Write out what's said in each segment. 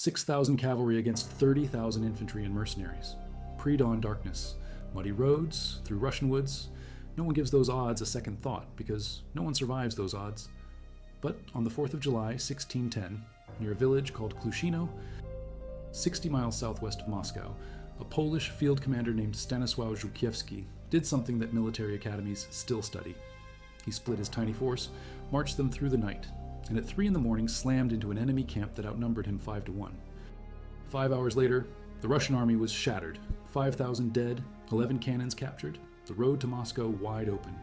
6,000 cavalry against 30,000 infantry and mercenaries. Pre-dawn darkness, muddy roads, through Russian woods. No one gives those odds a second thought, because no one survives those odds. But on the 4th of July, 1610, near a village called Klushino, 60 miles southwest of Moscow, a Polish field commander named Stanisław Żółkiewski did something that military academies still study. He split his tiny force, marched them through the night, and at 3 in the morning slammed into an enemy camp that outnumbered him 5-1. 5 hours later, the Russian army was shattered, 5,000 dead, 11 cannons captured, the road to Moscow wide open.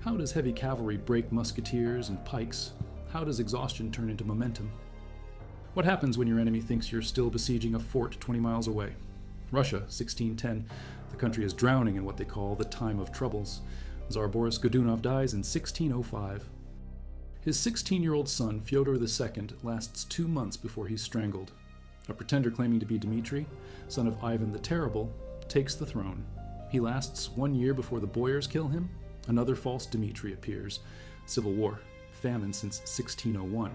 How does heavy cavalry break musketeers and pikes? How does exhaustion turn into momentum? What happens when your enemy thinks you're still besieging a fort 20 miles away? Russia, 1610, the country is drowning in what they call the time of troubles. Tsar Boris Godunov dies in 1605. His 16-year-old son, Fyodor II, lasts 2 months before he's strangled. A pretender claiming to be Dmitri, son of Ivan the Terrible, takes the throne. He lasts 1 year before the boyars kill him. Another false Dmitri appears. Civil war, famine since 1601.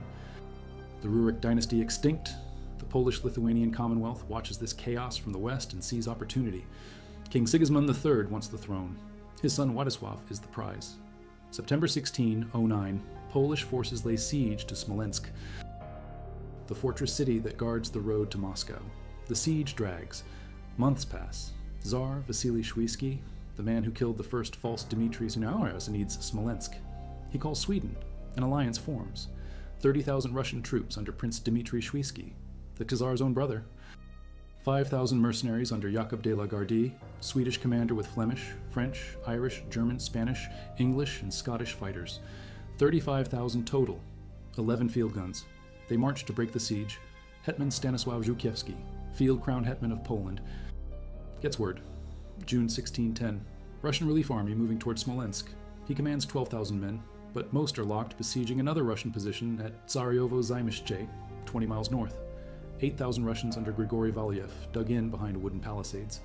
The Rurik dynasty extinct. The Polish-Lithuanian Commonwealth watches this chaos from the west and sees opportunity. King Sigismund III wants the throne. His son Władysław is the prize. September 1609, Polish forces lay siege to Smolensk, the fortress city that guards the road to Moscow. The siege drags. Months pass. Tsar Vasily Świecki, the man who killed the first false Dmitri Sunauras, needs Smolensk. He calls Sweden. An alliance forms. 30,000 Russian troops under Prince Dmitri Świecki, the Tsar's own brother. 5,000 mercenaries under Jakob de la Gardie, Swedish commander with Flemish, French, Irish, German, Spanish, English, and Scottish fighters. 35,000 total. 11 field guns. They march to break the siege. Hetman Stanisław Żółkiewski, field crowned hetman of Poland, gets word. June 1610. Russian relief army moving toward Smolensk. He commands 12,000 men, but most are locked besieging another Russian position at Tsarevo Zaimishche, 20 miles north. 8,000 Russians under Grigory Valiev dug in behind wooden palisades.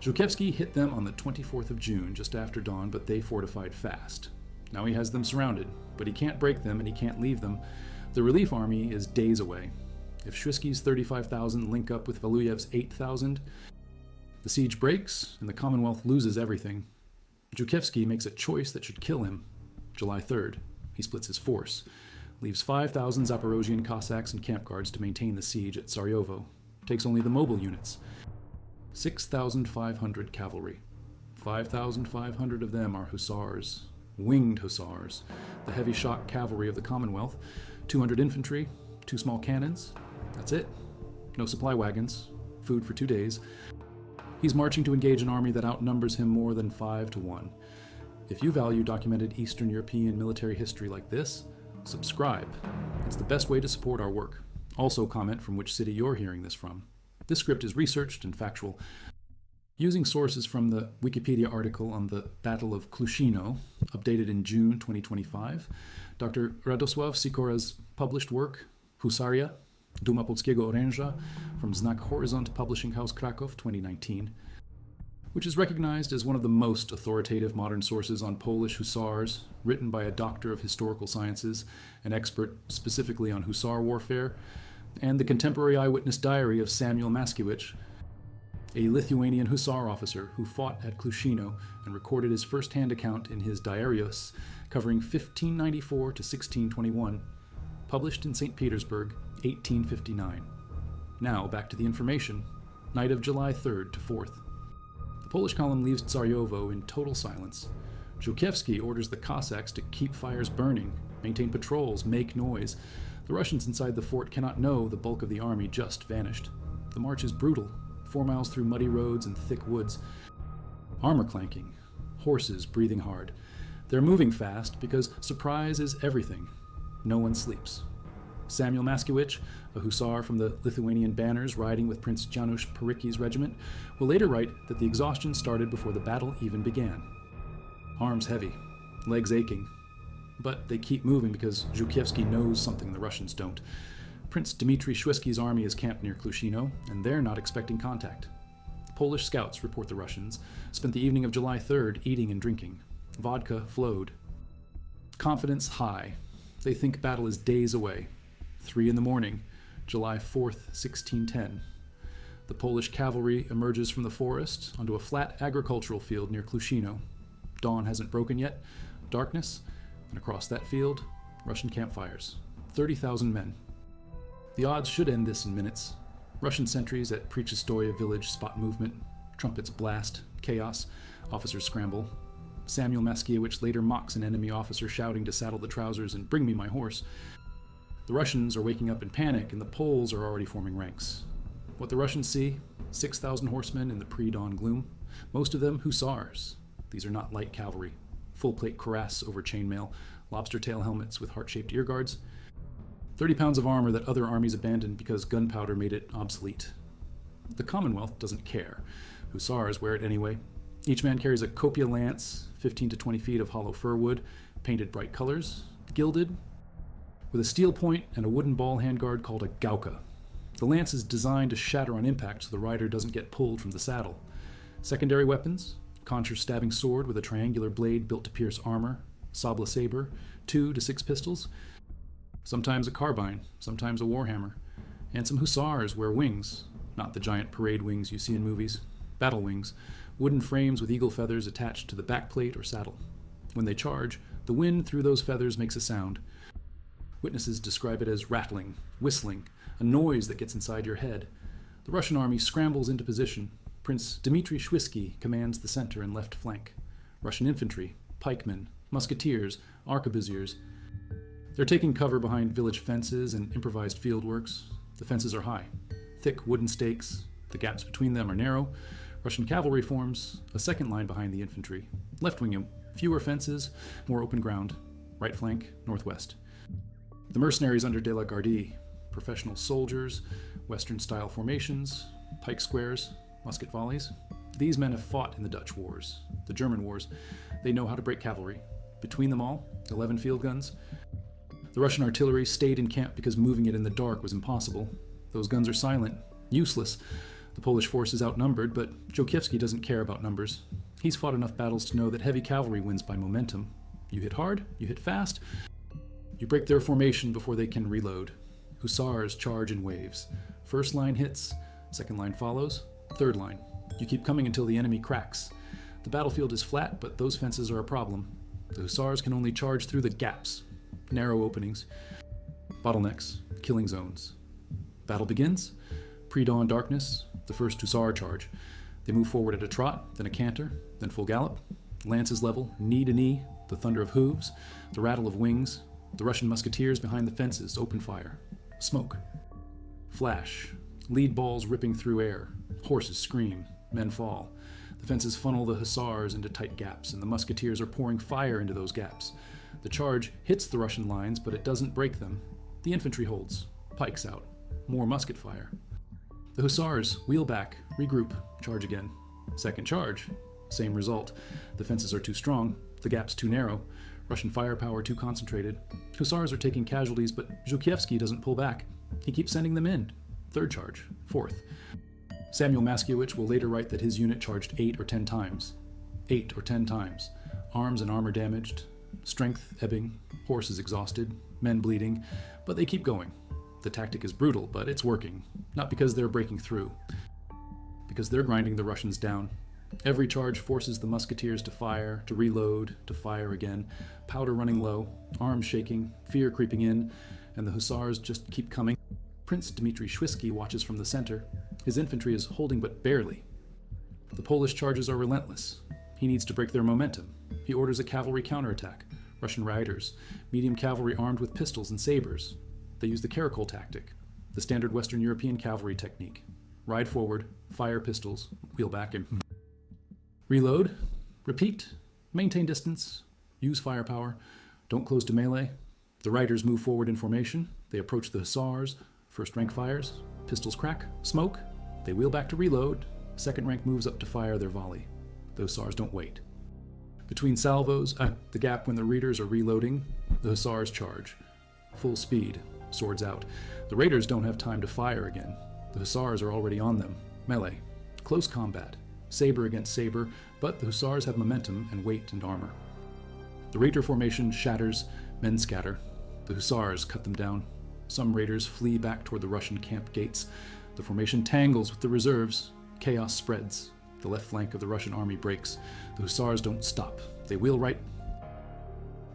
Żółkiewski hit them on the 24th of June, just after dawn, but they fortified fast. Now he has them surrounded, but he can't break them and he can't leave them. The relief army is days away. If Świecki's 35,000 link up with Valuyev's 8,000, the siege breaks and the Commonwealth loses everything. Żółkiewski makes a choice that should kill him. July 3rd, he splits his force, leaves 5,000 Zaporozhian Cossacks and camp guards to maintain the siege at Sarajevo, takes only the mobile units. 6,500 cavalry. 5,500 of them are hussars, winged hussars, the heavy shock cavalry of the Commonwealth, 200 infantry, 2 small cannons. That's it. No supply wagons, food for 2 days. He's marching to engage an army that outnumbers him more than 5-1. If you value documented Eastern European military history like this, subscribe. It's the best way to support our work. Also comment from which city you're hearing this from. This script is researched and factual. Using sources from the Wikipedia article on the Battle of Klushino, updated in June 2025, Dr. Radosław Sikora's published work, Husaria, Duma Polskiego Oręża, from Znak Horyzont Publishing House Kraków 2019, which is recognized as one of the most authoritative modern sources on Polish hussars, written by a doctor of historical sciences, an expert specifically on hussar warfare, and the contemporary eyewitness diary of Samuel Maskiewicz, a Lithuanian hussar officer who fought at Klushino and recorded his first-hand account in his Diarios, covering 1594 to 1621, published in St. Petersburg, 1859. Now, back to the information. Night of July 3rd to 4th. The Polish column leaves Sarajevo in total silence. Żółkiewski orders the Cossacks to keep fires burning, maintain patrols, make noise. The Russians inside the fort cannot know the bulk of the army just vanished. The march is brutal, 4 miles through muddy roads and thick woods. Armor clanking, horses breathing hard. They're moving fast because surprise is everything. No one sleeps. Samuel Maskiewicz, a hussar from the Lithuanian banners riding with Prince Janusz Paricki's regiment, will later write that the exhaustion started before the battle even began. Arms heavy, legs aching. But they keep moving because Żółkiewski knows something the Russians don't. Prince Dmitri Świecki's army is camped near Klushino, and they're not expecting contact. Polish scouts, report the Russians, spent the evening of July 3rd eating and drinking. Vodka flowed. Confidence high. They think battle is days away. 3 in the morning. July 4th, 1610. The Polish cavalry emerges from the forest onto a flat agricultural field near Klushino. Dawn hasn't broken yet. Darkness, and across that field, Russian campfires. 30,000 men. The odds should end this in minutes. Russian sentries at Prechistoye village spot movement. Trumpets blast. Chaos. Officers scramble. Samuel Maskiewicz later mocks an enemy officer shouting to saddle the trousers and bring me my horse. The Russians are waking up in panic, and the Poles are already forming ranks. What the Russians see, 6,000 horsemen in the pre-dawn gloom, most of them hussars. These are not light cavalry. Full-plate cuirass over chainmail, lobster tail helmets with heart-shaped ear guards, 30 pounds of armor that other armies abandoned because gunpowder made it obsolete. The Commonwealth doesn't care. Hussars wear it anyway. Each man carries a copia lance, 15 to 20 feet of hollow fir wood, painted bright colors, gilded, with a steel point and a wooden ball handguard called a gauka. The lance is designed to shatter on impact so the rider doesn't get pulled from the saddle. Secondary weapons: concher stabbing sword with a triangular blade built to pierce armor, sabla saber, 2 to 6 pistols, sometimes a carbine, sometimes a warhammer, and some hussars wear wings, not the giant parade wings you see in movies, battle wings, wooden frames with eagle feathers attached to the backplate or saddle. When they charge, the wind through those feathers makes a sound. Witnesses describe it as rattling, whistling, a noise that gets inside your head. The Russian army scrambles into position. Prince Dmitry Shwisky commands the center and left flank. Russian infantry, pikemen, musketeers, arquebusiers. They're taking cover behind village fences and improvised fieldworks. The fences are high, thick wooden stakes. The gaps between them are narrow. Russian cavalry forms a second line behind the infantry. Left wing, fewer fences, more open ground. Right flank, northwest. The mercenaries under De la Gardie, professional soldiers, Western-style formations, pike squares, musket volleys. These men have fought in the Dutch wars, the German wars. They know how to break cavalry. Between them all, 11 field guns. The Russian artillery stayed in camp because moving it in the dark was impossible. Those guns are silent, useless. The Polish force is outnumbered, but Żółkiewski doesn't care about numbers. He's fought enough battles to know that heavy cavalry wins by momentum. You hit hard, you hit fast, you break their formation before they can reload. Hussars charge in waves. First line hits, second line follows, third line. You keep coming until the enemy cracks. The battlefield is flat, but those fences are a problem. The hussars can only charge through the gaps, narrow openings, bottlenecks, killing zones. Battle begins. Pre-dawn darkness, the first hussar charge. They move forward at a trot, then a canter, then full gallop. Lances level, knee to knee, the thunder of hooves, the rattle of wings. The Russian musketeers behind the fences open fire. Smoke. Flash. Lead balls ripping through air. Horses scream. Men fall. The fences funnel the hussars into tight gaps, and the musketeers are pouring fire into those gaps. The charge hits the Russian lines, but it doesn't break them. The infantry holds. Pikes out. More musket fire. The hussars wheel back, regroup, charge again. Second charge. Same result. The fences are too strong. The gaps too narrow. Russian firepower too concentrated. Hussars are taking casualties, but Żółkiewski doesn't pull back. He keeps sending them in. Third charge. Fourth. Samuel Maskiewicz will later write that his unit charged 8 or 10 times. 8 or 10 times. Arms and armor damaged. Strength ebbing. Horses exhausted. Men bleeding. But they keep going. The tactic is brutal, but it's working. Not because they're breaking through. Because they're grinding the Russians down. Every charge forces the musketeers to fire, to reload, to fire again, powder running low, arms shaking, fear creeping in, and the hussars just keep coming. Prince Dmitry Shwisky watches from the center. His infantry is holding but barely. The Polish charges are relentless. He needs to break their momentum. He orders a cavalry counterattack. Russian riders, medium cavalry armed with pistols and sabers. They use the caracole tactic, the standard Western European cavalry technique. Ride forward, fire pistols, wheel back, and reload, repeat, maintain distance, use firepower, don't close to melee. The riders move forward in formation. They approach the hussars. First rank fires, pistols crack, smoke. They wheel back to reload. Second rank moves up to fire their volley. The hussars don't wait. Between salvos, the gap when the readers are reloading, the hussars charge. Full speed, swords out. The raiders don't have time to fire again. The hussars are already on them. Melee. Close combat. Saber against saber, but the hussars have momentum and weight and armor. The raider formation shatters, men scatter. The hussars cut them down. Some raiders flee back toward the Russian camp gates. The formation tangles with the reserves. Chaos spreads. The left flank of the Russian army breaks. The hussars don't stop. They wheel right,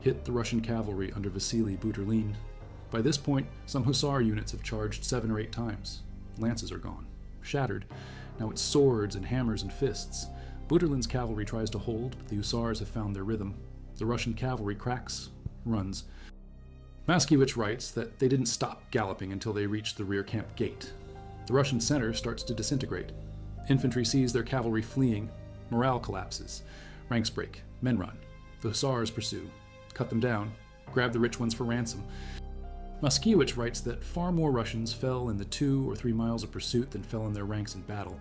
hit the Russian cavalry under Vasily Buturlin. By this point, some hussar units have charged 7 or 8 times. Lances are gone, shattered. Now it's swords and hammers and fists. Buturlin's cavalry tries to hold, but the hussars have found their rhythm. The Russian cavalry cracks, runs. Maskiewicz writes that they didn't stop galloping until they reached the rear camp gate. The Russian center starts to disintegrate. Infantry sees their cavalry fleeing. Morale collapses. Ranks break. Men run. The hussars pursue. Cut them down. Grab the rich ones for ransom. Maskiewicz writes that far more Russians fell in the 2 or 3 miles of pursuit than fell in their ranks in battle.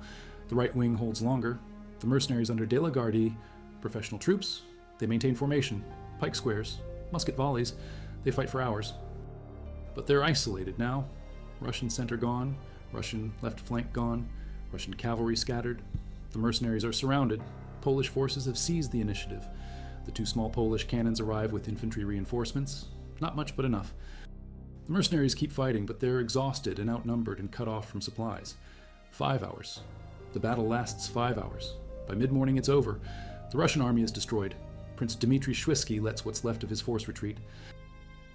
The right wing holds longer. The mercenaries under De la Gardie, professional troops, they maintain formation, pike squares, musket volleys. They fight for hours. But they're isolated now. Russian center gone. Russian left flank gone. Russian cavalry scattered. The mercenaries are surrounded. Polish forces have seized the initiative. The 2 small Polish cannons arrive with infantry reinforcements. Not much, but enough. The mercenaries keep fighting, but they're exhausted and outnumbered and cut off from supplies. 5 hours. The battle lasts 5 hours. By mid-morning, it's over. The Russian army is destroyed. Prince Dmitry Szwedzki lets what's left of his force retreat.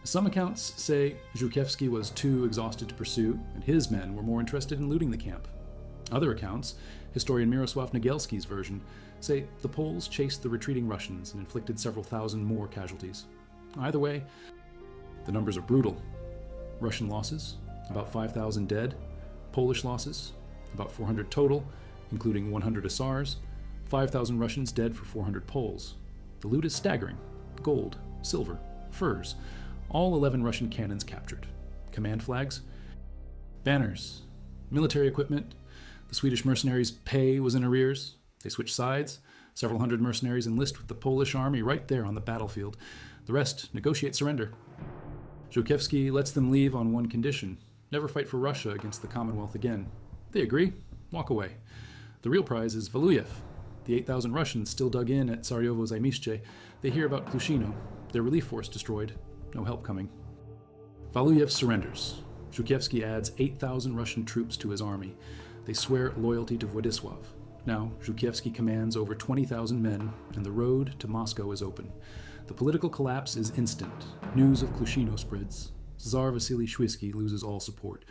Some accounts say Żółkiewski was too exhausted to pursue, and his men were more interested in looting the camp. Other accounts, historian Mirosław Nagielski's version, say the Poles chased the retreating Russians and inflicted several thousand more casualties. Either way, the numbers are brutal. Russian losses, about 5,000 dead. Polish losses, about 400 total, including 100 hussars. 5,000 Russians dead for 400 Poles. The loot is staggering. Gold, silver, furs. All 11 Russian cannons captured. Command flags, banners, military equipment. The Swedish mercenaries' pay was in arrears. They switch sides. Several hundred mercenaries enlist with the Polish army right there on the battlefield. The rest negotiate surrender. Żółkiewski lets them leave on one condition: never fight for Russia against the Commonwealth again. They agree, walk away. The real prize is Waluyev. The 8,000 Russians still dug in at Saryovo Zaimiście. They hear about Klushino, their relief force destroyed, no help coming. Waluyev surrenders. Żółkiewski adds 8,000 Russian troops to his army. They swear loyalty to Władysław. Now, Żółkiewski commands over 20,000 men, and the road to Moscow is open. The political collapse is instant. News of Klushino spreads. Tsar Vasily Szwedzki loses all support.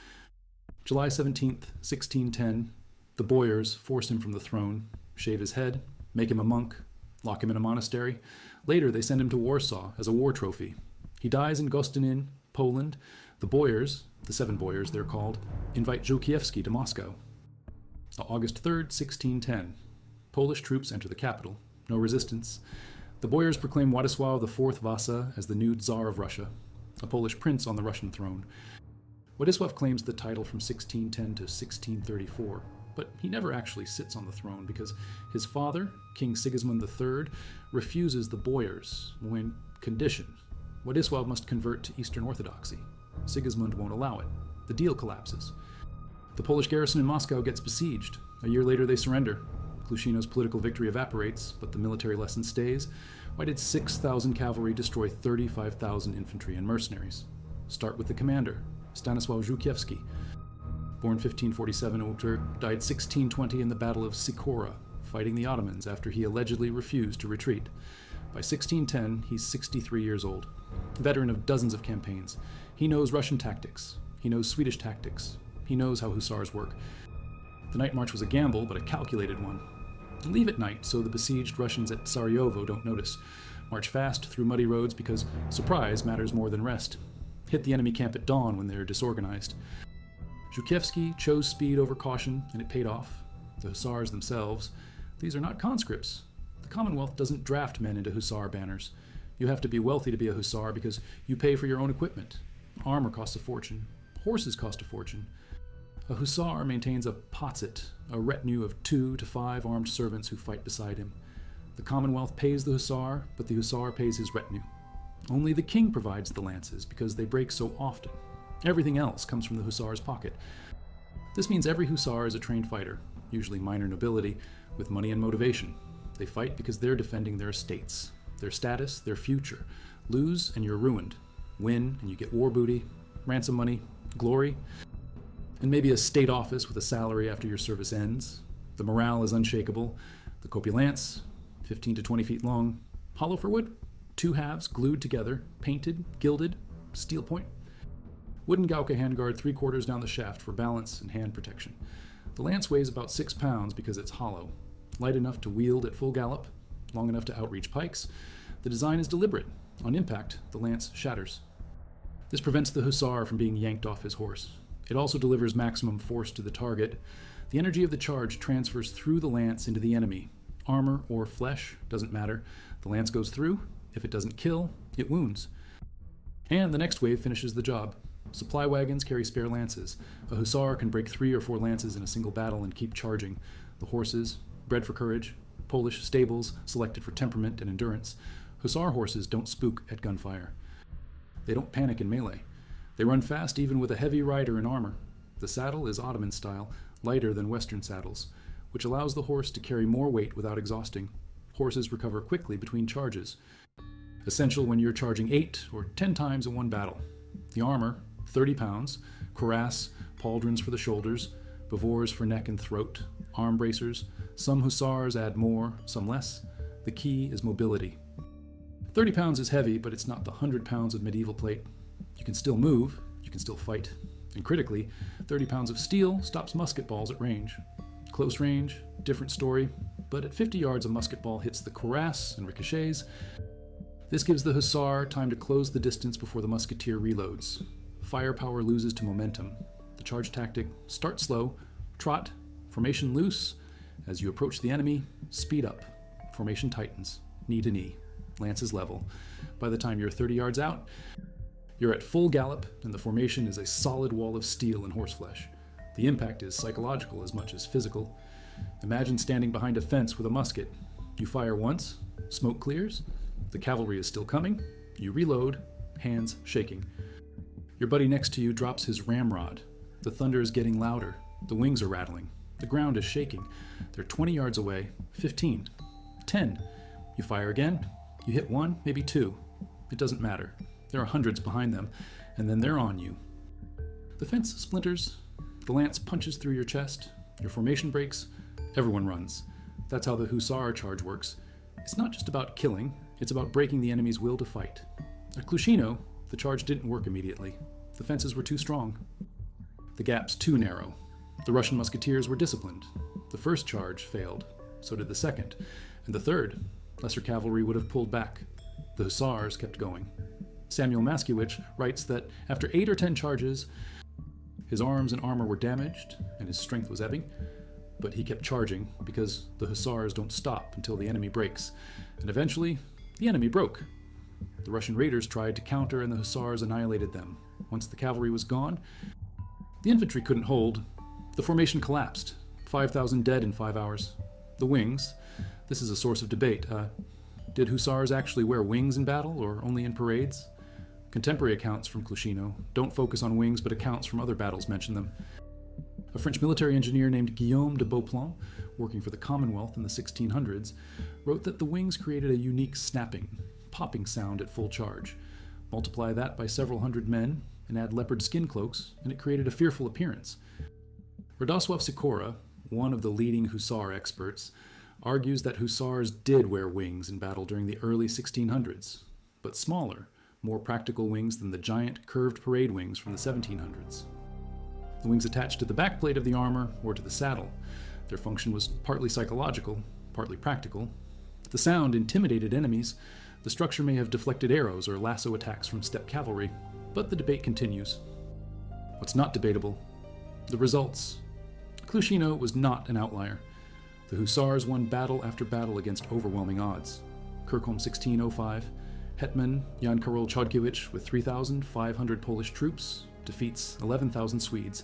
July 17th, 1610, the boyars force him from the throne, shave his head, make him a monk, lock him in a monastery. Later, they send him to Warsaw as a war trophy. He dies in Gostynin, Poland. The boyars, the 7 boyars they're called, invite Żółkiewski to Moscow. August 3rd, 1610. Polish troops enter the capital. No resistance. The boyars proclaim Władysław IV Wasa as the new Tsar of Russia, a Polish prince on the Russian throne. Władysław claims the title from 1610 to 1634, but he never actually sits on the throne because his father, King Sigismund III, refuses the boyars when condition: Władysław must convert to Eastern Orthodoxy. Sigismund won't allow it. The deal collapses. The Polish garrison in Moscow gets besieged. A year later, they surrender. Klushino's political victory evaporates, but the military lesson stays. Why did 6,000 cavalry destroy 35,000 infantry and mercenaries? Start with the commander, Stanisław Żółkiewski. Born 1547, died 1620 in the Battle of Sikora, fighting the Ottomans after he allegedly refused to retreat. By 1610, he's 63 years old, veteran of dozens of campaigns. He knows Russian tactics. He knows Swedish tactics. He knows how hussars work. The night march was a gamble, but a calculated one. Leave at night so the besieged Russians at Sarajevo don't notice. March fast through muddy roads because surprise matters more than rest. Hit the enemy camp at dawn when they're disorganized. Żółkiewski chose speed over caution, and it paid off. The hussars themselves, these are not conscripts. The Commonwealth doesn't draft men into hussar banners. You have to be wealthy to be a hussar because you pay for your own equipment. Armor costs a fortune. Horses cost a fortune. A hussar maintains a potset, a retinue of 2 to 5 armed servants who fight beside him. The Commonwealth pays the hussar, but the hussar pays his retinue. Only the king provides the lances because they break so often. Everything else comes from the hussar's pocket. This means every hussar is a trained fighter, usually minor nobility, with money and motivation. They fight because they're defending their estates, their status, their future. Lose and you're ruined. Win and you get war booty, ransom money, glory, and maybe a state office with a salary after your service ends. The morale is unshakable. The kopje lance, 15 to 20 feet long, hollow for wood, 2 halves glued together, painted, gilded, steel point. Wooden Gauke handguard 3/4 down the shaft for balance and hand protection. The lance weighs about 6 pounds because it's hollow, light enough to wield at full gallop, long enough to outreach pikes. The design is deliberate. On impact, the lance shatters. This prevents the hussar from being yanked off his horse. It also delivers maximum force to the target. The energy of the charge transfers through the lance into the enemy. Armor or flesh, doesn't matter. The lance goes through. If it doesn't kill, it wounds. And the next wave finishes the job. Supply wagons carry spare lances. A hussar can break 3 or 4 lances in a single battle and keep charging. The horses, bred for courage, Polish stables selected for temperament and endurance. Hussar horses don't spook at gunfire. They don't panic in melee. They run fast even with a heavy rider in armor. The saddle is Ottoman style, lighter than Western saddles, which allows the horse to carry more weight without exhausting. Horses recover quickly between charges, essential when you're charging 8 or 10 times in one battle. The armor, 30 pounds, cuirass, pauldrons for the shoulders, bavors for neck and throat, arm bracers. Some hussars add more, some less. The key is mobility. 30 pounds is heavy, but it's not the 100 pounds of medieval plate. You can still move, you can still fight. And critically, 30 pounds of steel stops musket balls at range. Close range, different story, but at 50 yards a musket ball hits the cuirass and ricochets. This gives the hussar time to close the distance before the musketeer reloads. Firepower loses to momentum. The charge tactic: start slow, trot, formation loose. As you approach the enemy, speed up. Formation tightens, knee to knee. Lance is level. By the time you're 30 yards out, you're at full gallop, and the formation is a solid wall of steel and horseflesh. The impact is psychological as much as physical. Imagine standing behind a fence with a musket. You fire once, smoke clears, the cavalry is still coming, you reload, hands shaking. Your buddy next to you drops his ramrod. The thunder is getting louder, the wings are rattling, the ground is shaking. They're 20 yards away, 15, 10. You fire again, you hit 1, maybe 2. It doesn't matter. There are hundreds behind them, and then they're on you. The fence splinters, the lance punches through your chest, your formation breaks, everyone runs. That's how the hussar charge works. It's not just about killing, it's about breaking the enemy's will to fight. At Klushino, the charge didn't work immediately. The fences were too strong. The gaps too narrow. The Russian musketeers were disciplined. The first charge failed, so did the second, and the third. Lesser cavalry would have pulled back. The hussars kept going. Samuel Maskiewicz writes that after 8 or 10 charges, his arms and armor were damaged and his strength was ebbing, but he kept charging because the hussars don't stop until the enemy breaks, and eventually the enemy broke. The Russian raiders tried to counter and the hussars annihilated them. Once the cavalry was gone, the infantry couldn't hold. The formation collapsed. 5,000 dead in 5 hours. The wings, this is a source of debate. Did hussars actually wear wings in battle or only in parades? Contemporary accounts from Klushino don't focus on wings, but accounts from other battles mention them. A French military engineer named Guillaume de Beauplan, working for the Commonwealth in the 1600s, wrote that the wings created a unique snapping, popping sound at full charge. Multiply that by several hundred men and add leopard skin cloaks, and it created a fearful appearance. Radosław Sikora, one of the leading hussar experts, argues that hussars did wear wings in battle during the early 1600s, but smaller, more practical wings than the giant curved parade wings from the 1700s. The wings attached to the backplate of the armor or to the saddle. Their function was partly psychological, partly practical. The sound intimidated enemies. The structure may have deflected arrows or lasso attacks from steppe cavalry, but the debate continues. What's not debatable? The results. Klushino was not an outlier. The hussars won battle after battle against overwhelming odds. Kirchholm 1605, Hetman Jan Karol Chodkiewicz with 3,500 Polish troops defeats 11,000 Swedes.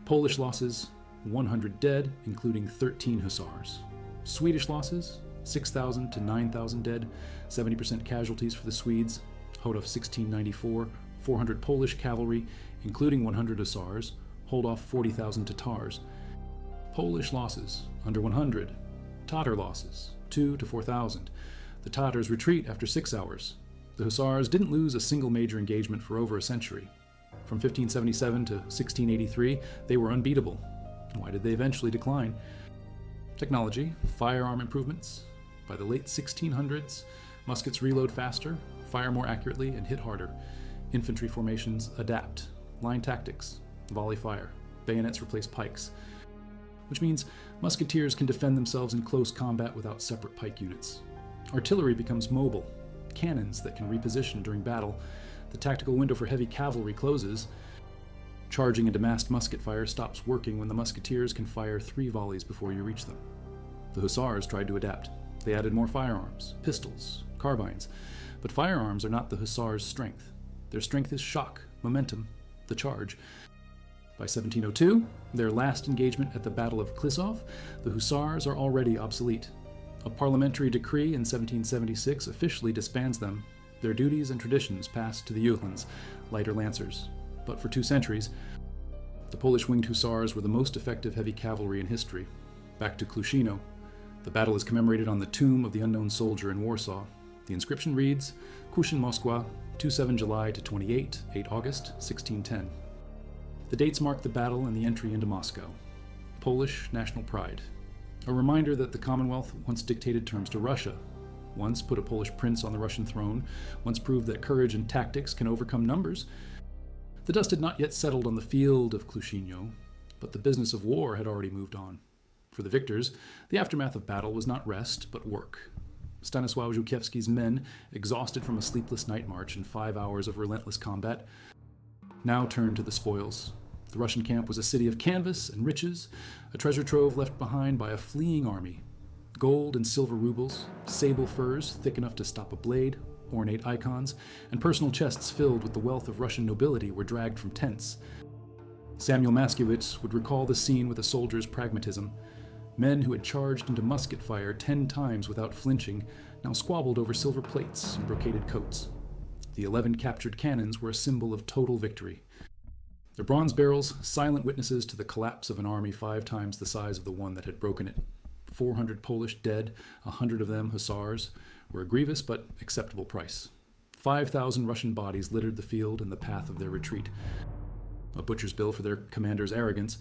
Polish losses, 100 dead, including 13 hussars. Swedish losses, 6,000 to 9,000 dead, 70% casualties for the Swedes. Hodov 1694, 400 Polish cavalry, including 100 hussars, hold off 40,000 Tatars. Polish losses, under 100. Tatar losses, 2 to 4,000. The Tatars retreat after 6 hours. The hussars didn't lose a single major engagement for over a century. From 1577 to 1683, they were unbeatable. Why did they eventually decline? Technology, firearm improvements. By the late 1600s, muskets reload faster, fire more accurately, and hit harder. Infantry formations adapt. Line tactics, volley fire. Bayonets replace pikes. Which means musketeers can defend themselves in close combat without separate pike units. Artillery becomes mobile. Cannons that can reposition during battle. The tactical window for heavy cavalry closes. Charging into massed musket fire stops working when the musketeers can fire 3 volleys before you reach them. The hussars tried to adapt. They added more firearms, pistols, carbines. But firearms are not the hussars' strength. Their strength is shock, momentum, the charge. By 1702, their last engagement at the Battle of Klushino, the hussars are already obsolete. A parliamentary decree in 1776 officially disbands them. Their duties and traditions passed to the Uhlans, lighter lancers. But for 2 centuries, the Polish Winged Hussars were the most effective heavy cavalry in history. Back to Klushino. The battle is commemorated on the tomb of the unknown soldier in Warsaw. The inscription reads, Kuszyn Moskwa, 27 July to 8 August, 1610. The dates mark the battle and the entry into Moscow. Polish national pride. A reminder that the Commonwealth once dictated terms to Russia, once put a Polish prince on the Russian throne, once proved that courage and tactics can overcome numbers. The dust had not yet settled on the field of Klushino, but the business of war had already moved on. For the victors, the aftermath of battle was not rest, but work. Stanisław Żółkiewski's men, exhausted from a sleepless night march and 5 hours of relentless combat, now turned to the spoils. The Russian camp was a city of canvas and riches, a treasure trove left behind by a fleeing army. Gold and silver rubles, sable furs thick enough to stop a blade, ornate icons, and personal chests filled with the wealth of Russian nobility were dragged from tents. Samuel Maskiewicz would recall the scene with a soldier's pragmatism. Men who had charged into musket fire 10 times without flinching now squabbled over silver plates and brocaded coats. The 11 captured cannons were a symbol of total victory. Their bronze barrels, silent witnesses to the collapse of an army 5 times the size of the one that had broken it. 400 Polish dead, 100 of them hussars, were a grievous but acceptable price. 5,000 Russian bodies littered the field and the path of their retreat. A butcher's bill for their commander's arrogance.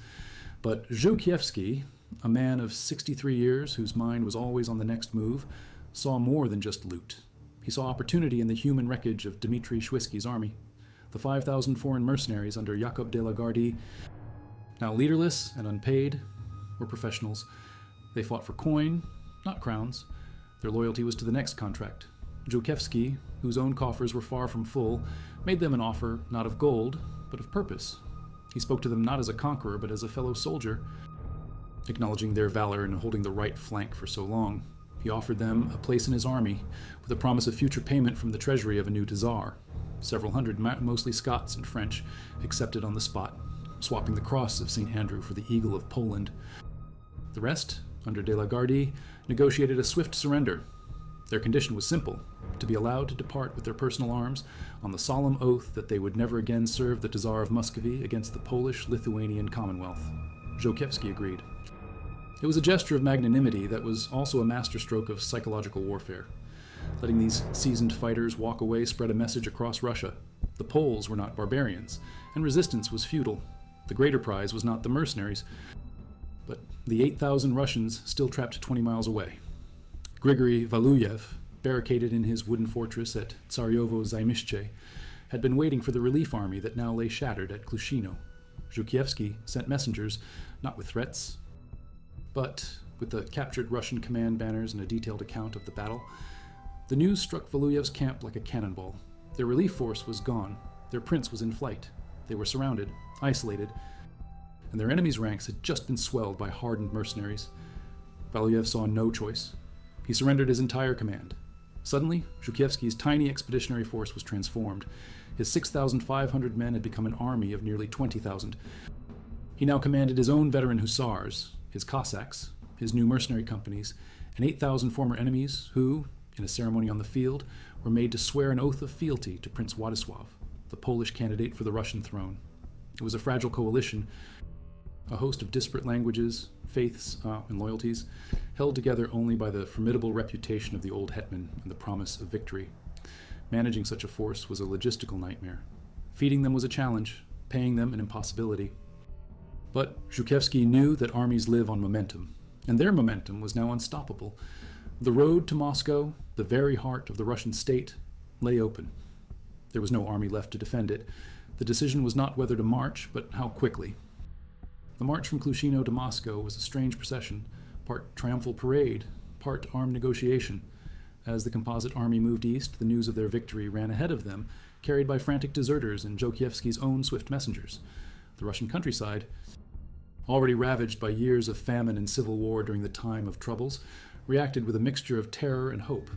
But Żółkiewski, a man of 63 years whose mind was always on the next move, saw more than just loot. He saw opportunity in the human wreckage of Dmitry Szwedzki's army. The 5,000 foreign mercenaries under Jakub de la Gardie, now leaderless and unpaid, were professionals. They fought for coin, not crowns. Their loyalty was to the next contract. Żółkiewski, whose own coffers were far from full, made them an offer not of gold, but of purpose. He spoke to them not as a conqueror, but as a fellow soldier. Acknowledging their valor in holding the right flank for so long, he offered them a place in his army, with a promise of future payment from the treasury of a new Tsar. Several hundred, mostly Scots and French, accepted on the spot, swapping the cross of St. Andrew for the eagle of Poland. The rest, under de la Gardie, negotiated a swift surrender. Their condition was simple, to be allowed to depart with their personal arms on the solemn oath that they would never again serve the Tsar of Muscovy against the Polish-Lithuanian Commonwealth. Żółkiewski agreed. It was a gesture of magnanimity that was also a masterstroke of psychological warfare. Letting these seasoned fighters walk away spread a message across Russia. The Poles were not barbarians, and resistance was futile. The greater prize was not the mercenaries, but the 8,000 Russians still trapped 20 miles away. Grigory Valuyev, barricaded in his wooden fortress at Tsaryovo Zaimiszcze, had been waiting for the relief army that now lay shattered at Klushino. Żółkiewski sent messengers, not with threats, but with the captured Russian command banners and a detailed account of the battle. The news struck Valuyev's camp like a cannonball. Their relief force was gone. Their prince was in flight. They were surrounded, isolated, and their enemies' ranks had just been swelled by hardened mercenaries. Valuyev saw no choice. He surrendered his entire command. Suddenly, Żółkiewski's tiny expeditionary force was transformed. His 6,500 men had become an army of nearly 20,000. He now commanded his own veteran hussars, his Cossacks, his new mercenary companies, and 8,000 former enemies who, in a ceremony on the field, were made to swear an oath of fealty to Prince Władysław, the Polish candidate for the Russian throne. It was a fragile coalition, a host of disparate languages, faiths, and loyalties, held together only by the formidable reputation of the old hetman and the promise of victory. Managing such a force was a logistical nightmare. Feeding them was a challenge, paying them an impossibility. But Żółkiewski knew that armies live on momentum, and their momentum was now unstoppable. The road to Moscow, the very heart of the Russian state, lay open. There was no army left to defend it. The decision was not whether to march, but how quickly. The march from Klushino to Moscow was a strange procession, part triumphal parade, part armed negotiation. As the composite army moved east, the news of their victory ran ahead of them, carried by frantic deserters and Żółkiewski's own swift messengers. The Russian countryside, already ravaged by years of famine and civil war during the time of troubles, reacted with a mixture of terror and hope.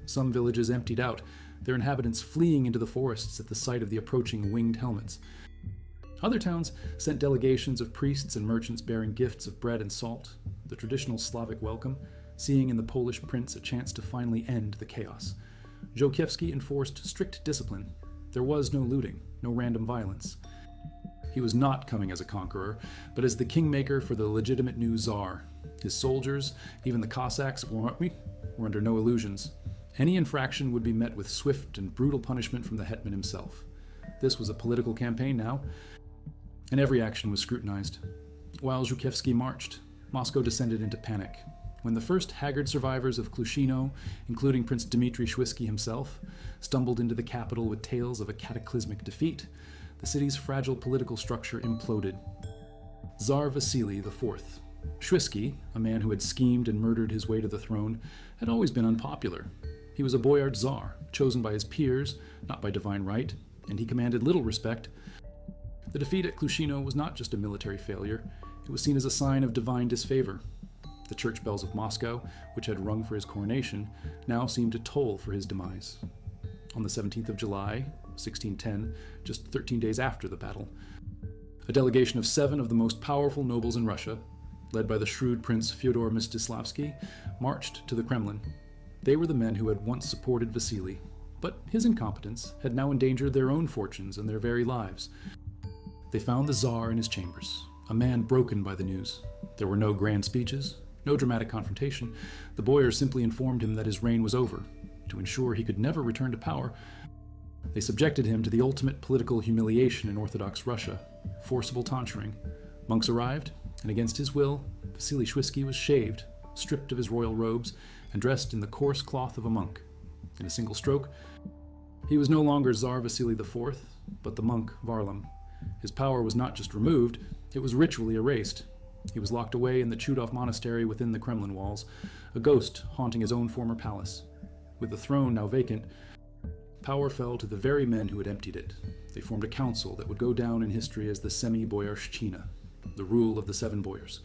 Some villages emptied out, their inhabitants fleeing into the forests at the sight of the approaching winged helmets. Other towns sent delegations of priests and merchants bearing gifts of bread and salt, the traditional Slavic welcome, seeing in the Polish prince a chance to finally end the chaos. Żółkiewski enforced strict discipline. There was no looting, no random violence. He was not coming as a conqueror, but as the kingmaker for the legitimate new Tsar. His soldiers, even the Cossacks, were under no illusions. Any infraction would be met with swift and brutal punishment from the Hetman himself. This was a political campaign now, and every action was scrutinized. While Żółkiewski marched, Moscow descended into panic. When the first haggard survivors of Klushino, including Prince Dmitry Świecki himself, stumbled into the capital with tales of a cataclysmic defeat, the city's fragile political structure imploded. Tsar Vasily IV. Świecki, a man who had schemed and murdered his way to the throne, had always been unpopular. He was a boyard Tsar, chosen by his peers, not by divine right, and he commanded little respect. The defeat at Klushino was not just a military failure, it was seen as a sign of divine disfavor. The church bells of Moscow, which had rung for his coronation, now seemed to toll for his demise. On the 17th of July, 1610, just 13 days after the battle, a delegation of 7 of the most powerful nobles in Russia, led by the shrewd Prince Fyodor Mstislavsky, marched to the Kremlin. They were the men who had once supported Vasily, but his incompetence had now endangered their own fortunes and their very lives. They found the Tsar in his chambers, a man broken by the news. There were no grand speeches, no dramatic confrontation. The boyars simply informed him that his reign was over. To ensure he could never return to power, they subjected him to the ultimate political humiliation in Orthodox Russia, forcible tonsuring. Monks arrived, and against his will, Vasily Świecki was shaved, stripped of his royal robes, and dressed in the coarse cloth of a monk. In a single stroke, he was no longer Tsar Vasily IV, but the monk Varlam. His power was not just removed, it was ritually erased. He was locked away in the Chudov monastery within the Kremlin walls, a ghost haunting his own former palace. With the throne now vacant, power fell to the very men who had emptied it. They formed a council that would go down in history as the Semi-Boyarshchina, the rule of the 7 boyars.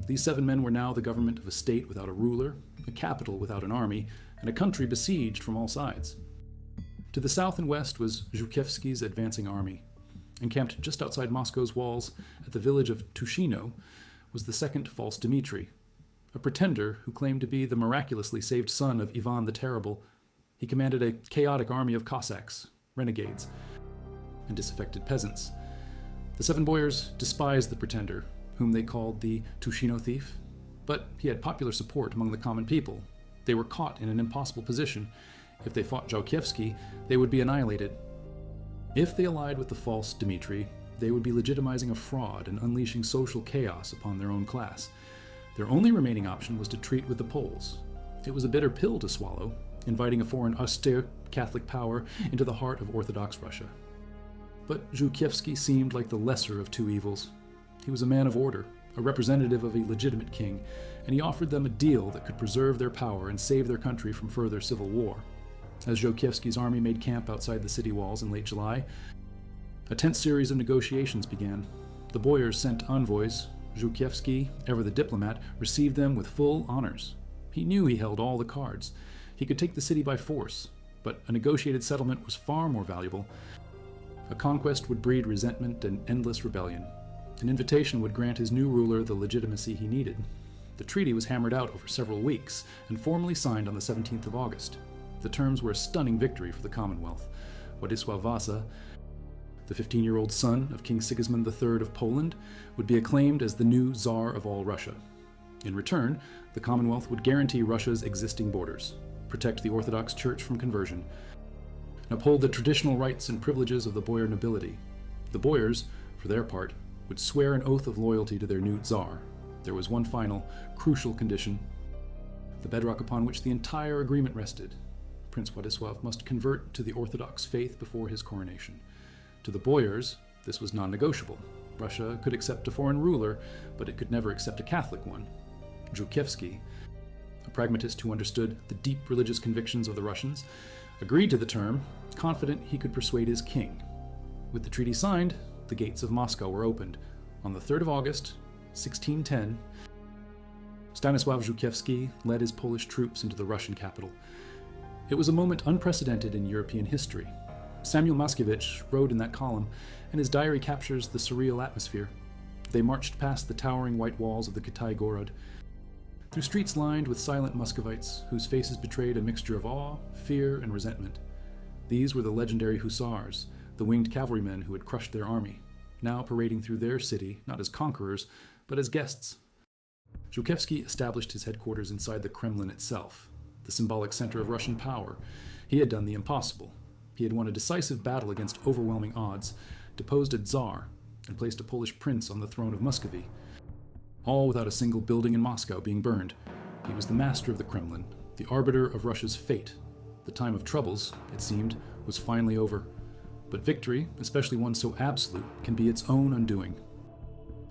These 7 men were now the government of a state without a ruler, a capital without an army, and a country besieged from all sides. To the south and west was Żółkiewski's advancing army. Encamped just outside Moscow's walls at the village of Tushino was the second false Dmitry, a pretender who claimed to be the miraculously saved son of Ivan the Terrible. He commanded a chaotic army of Cossacks, renegades, and disaffected peasants. The 7 boyars despised the pretender, whom they called the Tushino thief, but he had popular support among the common people. They were caught in an impossible position. If they fought Żółkiewski, they would be annihilated. If they allied with the false Dmitry, they would be legitimizing a fraud and unleashing social chaos upon their own class. Their only remaining option was to treat with the Poles. It was a bitter pill to swallow, inviting a foreign austere Catholic power into the heart of Orthodox Russia. But Żółkiewski seemed like the lesser of 2 evils. He was a man of order, a representative of a legitimate king, and he offered them a deal that could preserve their power and save their country from further civil war. As Żółkiewski's army made camp outside the city walls in late July, a tense series of negotiations began. The boyars sent envoys. Żółkiewski, ever the diplomat, received them with full honors. He knew he held all the cards. He could take the city by force, but a negotiated settlement was far more valuable. A conquest would breed resentment and endless rebellion. An invitation would grant his new ruler the legitimacy he needed. The treaty was hammered out over several weeks and formally signed on the 17th of August. The terms were a stunning victory for the Commonwealth. Władysław Wasa, the 15-year-old son of King Sigismund III of Poland, would be acclaimed as the new Tsar of all Russia. In return, the Commonwealth would guarantee Russia's existing borders, protect the Orthodox Church from conversion, and uphold the traditional rights and privileges of the boyar nobility. The boyars, for their part, would swear an oath of loyalty to their new Tsar. There was one final, crucial condition, the bedrock upon which the entire agreement rested. Prince Władysław must convert to the Orthodox faith before his coronation. To the boyars, this was non-negotiable. Russia could accept a foreign ruler, but it could never accept a Catholic one. Żółkiewski, a pragmatist who understood the deep religious convictions of the Russians, agreed to the term, confident he could persuade his king. With the treaty signed, the gates of Moscow were opened. On the 3rd of August, 1610, Stanisław Żółkiewski led his Polish troops into the Russian capital. It was a moment unprecedented in European history. Samuel Maszkiewicz wrote in that column, and his diary captures the surreal atmosphere. They marched past the towering white walls of the Kitai Gorod, through streets lined with silent Muscovites, whose faces betrayed a mixture of awe, fear, and resentment. These were the legendary hussars, the winged cavalrymen who had crushed their army, now parading through their city, not as conquerors, but as guests. Żółkiewski established his headquarters inside the Kremlin itself, the symbolic center of Russian power. He had done the impossible. He had won a decisive battle against overwhelming odds, deposed a Tsar, and placed a Polish prince on the throne of Muscovy, all without a single building in Moscow being burned. He was the master of the Kremlin, the arbiter of Russia's fate. The time of troubles, it seemed, was finally over. But victory, especially one so absolute, can be its own undoing.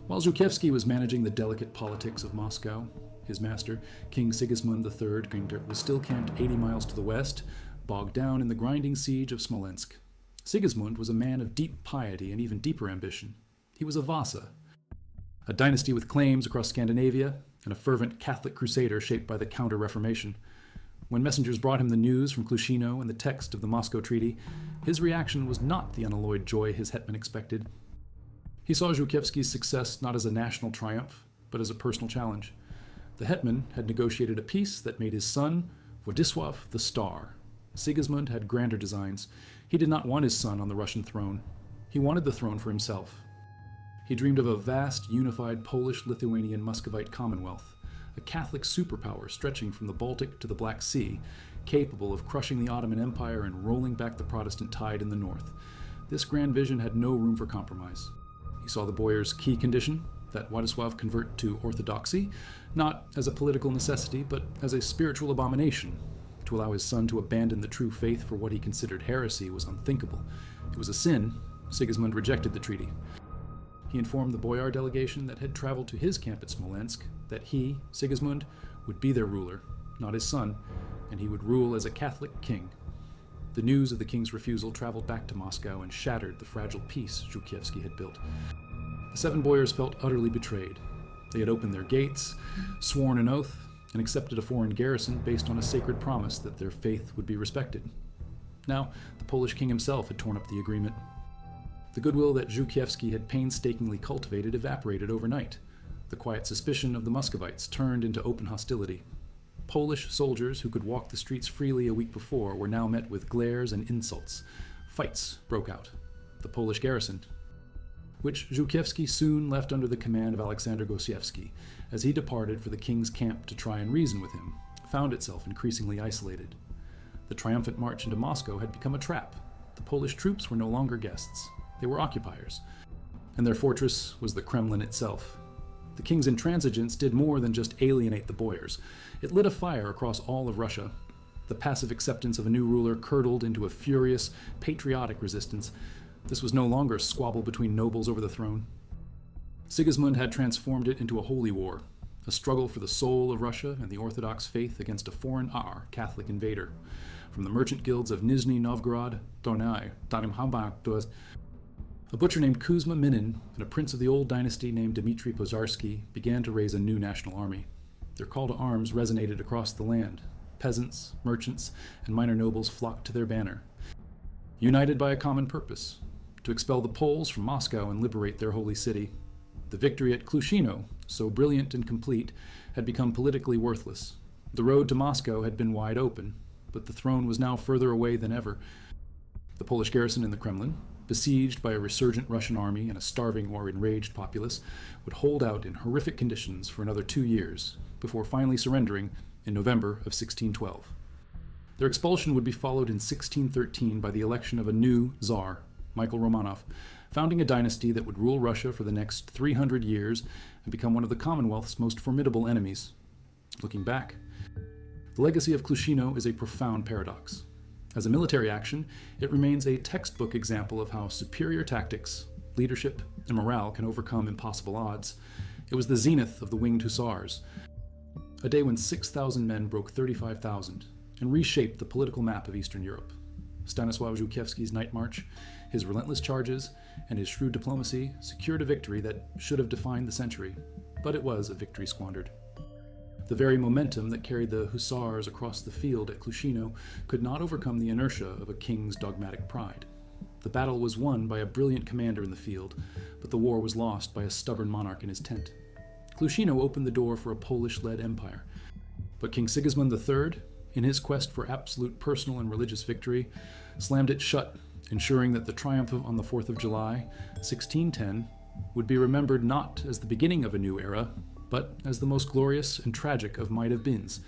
While Żółkiewski was managing the delicate politics of Moscow, his master, King Sigismund III, was still camped 80 miles to the west, bogged down in the grinding siege of Smolensk. Sigismund was a man of deep piety and even deeper ambition. He was a Vasa, a dynasty with claims across Scandinavia, and a fervent Catholic crusader shaped by the Counter-Reformation. When messengers brought him the news from Klushino and the text of the Moscow Treaty, his reaction was not the unalloyed joy his hetman expected. He saw Żółkiewski's success not as a national triumph, but as a personal challenge. The hetman had negotiated a peace that made his son, Władysław, the star. Sigismund had grander designs. He did not want his son on the Russian throne. He wanted the throne for himself. He dreamed of a vast, unified Polish-Lithuanian Muscovite commonwealth, a Catholic superpower stretching from the Baltic to the Black Sea, capable of crushing the Ottoman Empire and rolling back the Protestant tide in the north. This grand vision had no room for compromise. He saw the boyar's key condition, that Władysław convert to orthodoxy, not as a political necessity, but as a spiritual abomination. To allow his son to abandon the true faith for what he considered heresy was unthinkable. It was a sin. Sigismund rejected the treaty. He informed the boyar delegation that had traveled to his camp at Smolensk that he, Sigismund, would be their ruler, not his son, and he would rule as a Catholic king. The news of the king's refusal traveled back to Moscow and shattered the fragile peace Żółkiewski had built. The 7 boyars felt utterly betrayed. They had opened their gates, sworn an oath, and accepted a foreign garrison based on a sacred promise that their faith would be respected. Now, the Polish king himself had torn up the agreement. The goodwill that Żółkiewski had painstakingly cultivated evaporated overnight. The quiet suspicion of the Muscovites turned into open hostility. Polish soldiers who could walk the streets freely a week before were now met with glares and insults. Fights broke out. The Polish garrison, which Żółkiewski soon left under the command of Alexander Gosiewski, as he departed for the king's camp to try and reason with him, found itself increasingly isolated. The triumphant march into Moscow had become a trap. The Polish troops were no longer guests. They were occupiers, and their fortress was the Kremlin itself. The king's intransigence did more than just alienate the boyars. It lit a fire across all of Russia. The passive acceptance of a new ruler curdled into a furious, patriotic resistance. This was no longer a squabble between nobles over the throne. Sigismund had transformed it into a holy war, a struggle for the soul of Russia and the Orthodox faith against a foreign Catholic invader. From the merchant guilds of Nizhny Novgorod, Donai, Tarimhambak, a butcher named Kuzma Minin and a prince of the old dynasty named Dmitry Pozarsky began to raise a new national army. Their call to arms resonated across the land. Peasants, merchants, and minor nobles flocked to their banner, united by a common purpose: to expel the Poles from Moscow and liberate their holy city. The victory at Klushino, so brilliant and complete, had become politically worthless. The road to Moscow had been wide open, but the throne was now further away than ever. The Polish garrison in the Kremlin, besieged by a resurgent Russian army and a starving or enraged populace, would hold out in horrific conditions for another 2 years, before finally surrendering in November of 1612. Their expulsion would be followed in 1613 by the election of a new Tsar, Michael Romanov, founding a dynasty that would rule Russia for the next 300 years and become one of the Commonwealth's most formidable enemies. Looking back, the legacy of Klushino is a profound paradox. As a military action, it remains a textbook example of how superior tactics, leadership, and morale can overcome impossible odds. It was the zenith of the Winged Hussars, a day when 6,000 men broke 35,000 and reshaped the political map of Eastern Europe. Stanisław Żółkiewski's night march, his relentless charges, and his shrewd diplomacy secured a victory that should have defined the century, but it was a victory squandered. The very momentum that carried the Hussars across the field at Klushino could not overcome the inertia of a king's dogmatic pride. The battle was won by a brilliant commander in the field, but the war was lost by a stubborn monarch in his tent. Klushino opened the door for a Polish-led empire, but King Sigismund III, in his quest for absolute personal and religious victory, slammed it shut, ensuring that the triumph on the 4th of July, 1610, would be remembered not as the beginning of a new era, but as the most glorious and tragic of might-have-beens.